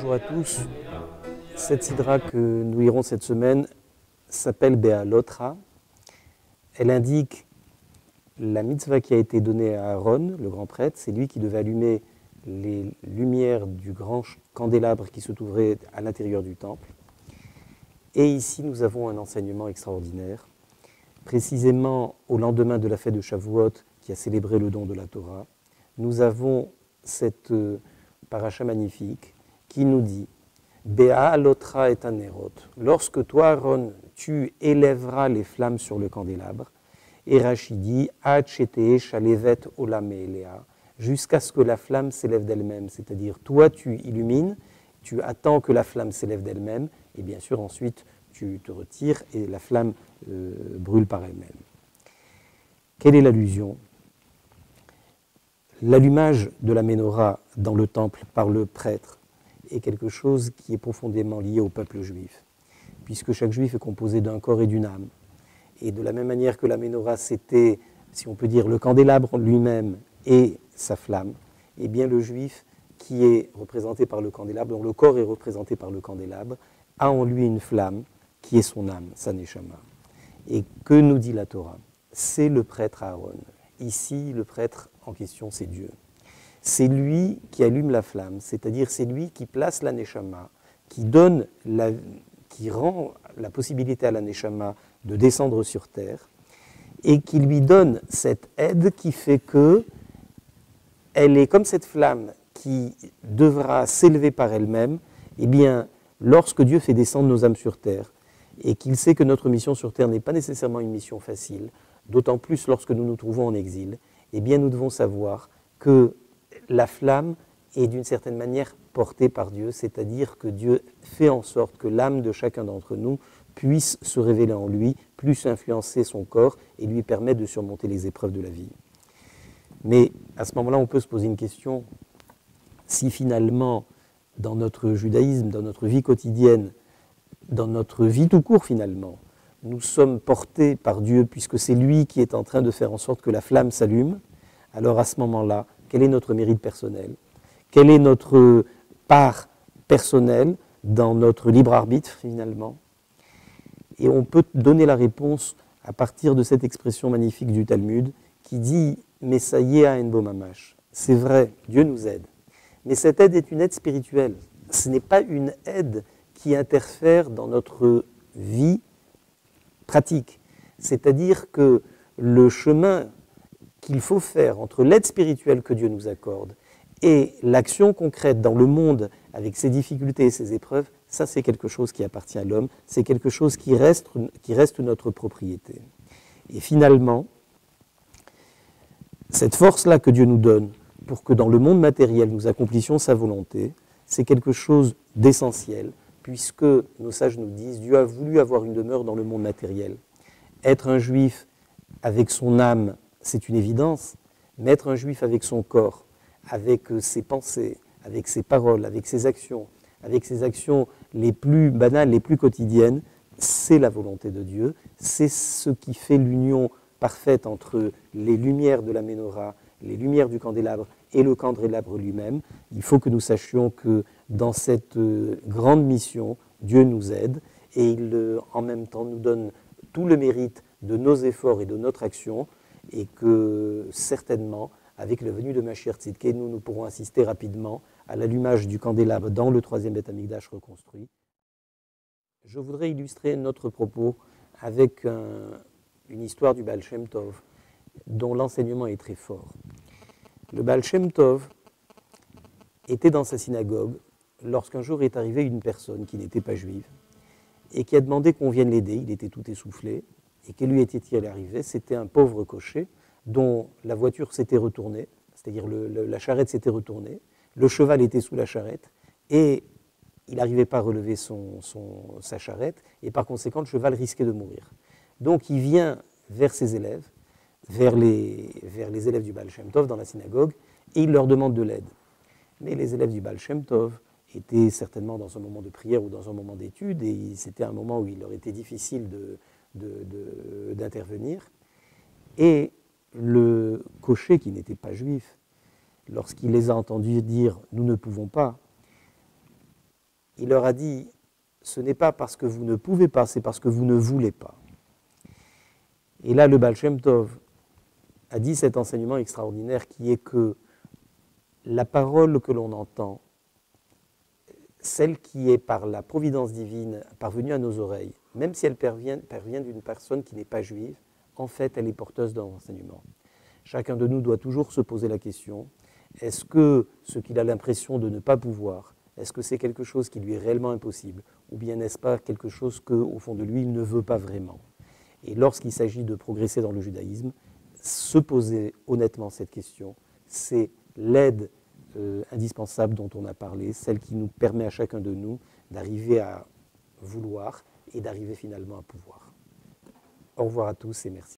Bonjour à tous. Cette sidra que nous lirons cette semaine s'appelle Béalotra. Elle indique la mitzvah qui a été donnée à Aaron, le grand prêtre. C'est lui qui devait allumer les lumières du grand candélabre qui se trouverait à l'intérieur du temple. Et ici, nous avons un enseignement extraordinaire. Précisément au lendemain de la fête de Shavuot, qui a célébré le don de la Torah, nous avons cette paracha magnifique qui nous dit Béalotra et anerot. Lorsque toi, Aaron, tu élèveras les flammes sur le candélabre, et Rachid dit Ad sheteh shalevet olam elea, jusqu'à ce que la flamme s'élève d'elle-même. C'est-à-dire, toi, tu illumines, tu attends que la flamme s'élève d'elle-même, et bien sûr, ensuite, tu te retires et la flamme brûle par elle-même. Quelle est l'allusion ? L'allumage de la menorah dans le temple par le prêtre est quelque chose qui est profondément lié au peuple juif, puisque chaque juif est composé d'un corps et d'une âme. Et de la même manière que la menorah, c'était, si on peut dire, le candélabre lui-même et sa flamme, eh bien le juif qui est représenté par le candélabre, dont le corps est représenté par le candélabre, a en lui une flamme qui est son âme, sa neshama. Et que nous dit la Torah ? C'est le prêtre Aaron. Ici, le prêtre en question, c'est Dieu. C'est lui qui allume la flamme, c'est-à-dire c'est lui qui place la neshama, qui rend la possibilité à la neshama de descendre sur terre et qui lui donne cette aide qui fait que elle est comme cette flamme qui devra s'élever par elle-même. Eh bien, lorsque Dieu fait descendre nos âmes sur terre et qu'il sait que notre mission sur terre n'est pas nécessairement une mission facile, d'autant plus lorsque nous nous trouvons en exil, eh bien nous devons savoir que la flamme est d'une certaine manière portée par Dieu, c'est-à-dire que Dieu fait en sorte que l'âme de chacun d'entre nous puisse se révéler en lui, plus influencer son corps et lui permettre de surmonter les épreuves de la vie. Mais à ce moment-là, on peut se poser une question, si finalement, dans notre judaïsme, dans notre vie quotidienne, dans notre vie tout court finalement, nous sommes portés par Dieu puisque c'est lui qui est en train de faire en sorte que la flamme s'allume, alors à ce moment-là, quel est notre mérite personnel ? Quelle est notre part personnelle dans notre libre arbitre finalement ? Et on peut donner la réponse à partir de cette expression magnifique du Talmud qui dit « Messayea en bo mamash ». C'est vrai, Dieu nous aide. Mais cette aide est une aide spirituelle. Ce n'est pas une aide qui interfère dans notre vie pratique. C'est-à-dire que le chemin qu'il faut faire entre l'aide spirituelle que Dieu nous accorde et l'action concrète dans le monde avec ses difficultés et ses épreuves, ça c'est quelque chose qui appartient à l'homme, c'est quelque chose qui reste notre propriété. Et finalement, cette force-là que Dieu nous donne pour que dans le monde matériel nous accomplissions sa volonté, c'est quelque chose d'essentiel, puisque nos sages nous disent, Dieu a voulu avoir une demeure dans le monde matériel. Être un juif avec son âme, c'est une évidence, mais être un juif avec son corps, avec ses pensées, avec ses paroles, avec ses actions les plus banales, les plus quotidiennes, c'est la volonté de Dieu, c'est ce qui fait l'union parfaite entre les lumières de la menorah, les lumières du candélabre et le candélabre lui-même. Il faut que nous sachions que dans cette grande mission, Dieu nous aide et il, en même temps, nous donne tout le mérite de nos efforts et de notre action et que certainement, avec la venue de Mashiach Tzidkei, nous pourrons assister rapidement à l'allumage du candélabre dans le troisième Beth Amikdash reconstruit. Je voudrais illustrer notre propos avec une histoire du Baal Shem Tov, dont l'enseignement est très fort. Le Baal Shem Tov était dans sa synagogue lorsqu'un jour est arrivée une personne qui n'était pas juive et qui a demandé qu'on vienne l'aider. Il était tout essoufflé. Et que lui était-il arrivé ? C'était un pauvre cocher dont la voiture s'était retournée, c'est-à-dire la charrette s'était retournée, le cheval était sous la charrette et il n'arrivait pas à relever sa charrette et par conséquent le cheval risquait de mourir. Donc il vient vers ses élèves, vers les élèves du Baal Shem Tov dans la synagogue et il leur demande de l'aide. Mais les élèves du Baal Shem Tov étaient certainement dans un moment de prière ou dans un moment d'étude et c'était un moment où il leur était difficile d'intervenir. Et le cocher, qui n'était pas juif, lorsqu'il les a entendus dire « nous ne pouvons pas », il leur a dit, ce n'est pas parce que vous ne pouvez pas, c'est parce que vous ne voulez pas. Et là, le Baal Shem Tov a dit cet enseignement extraordinaire qui est que la parole que l'on entend, celle qui est par la providence divine parvenue à nos oreilles, même si elle parvient d'une personne qui n'est pas juive, en fait, elle est porteuse d'un enseignement. Chacun de nous doit toujours se poser la question, est-ce que ce qu'il a l'impression de ne pas pouvoir, est-ce que c'est quelque chose qui lui est réellement impossible, ou bien n'est-ce pas quelque chose qu'au fond de lui, il ne veut pas vraiment? Et lorsqu'il s'agit de progresser dans le judaïsme, se poser honnêtement cette question, c'est l'aide indispensable dont on a parlé, celle qui nous permet à chacun de nous d'arriver à vouloir et d'arriver finalement à pouvoir. Au revoir à tous et merci.